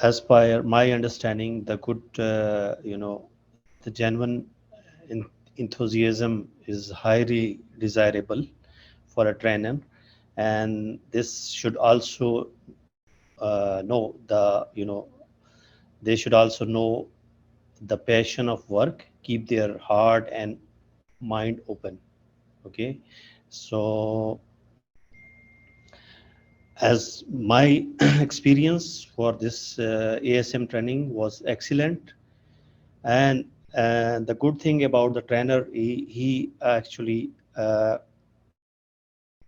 as per my understanding, the good, the genuine enthusiasm is highly desirable for a trainer, and this should also know the, they should also know the passion of work, keep their heart and mind open. Okay, so as my experience for this ASM training was excellent, and the good thing about the trainer, he actually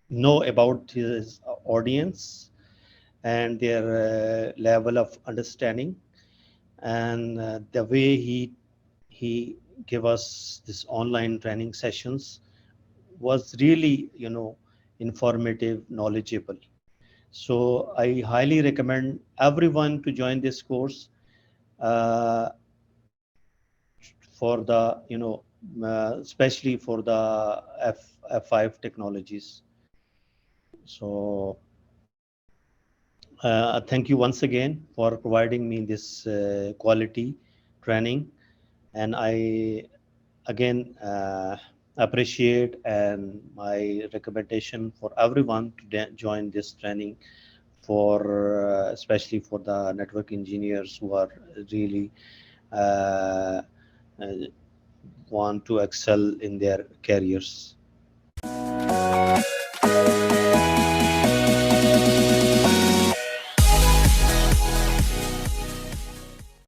know about his audience and their level of understanding, and the way he give us this online training sessions was really, informative, knowledgeable. So I highly recommend everyone to join this course uh, for the, especially for the F5 technologies. So thank you once again for providing me this quality training, and I again appreciate, and my recommendation for everyone to join this training for especially for the network engineers who are really uh, uh, want to excel in their careers.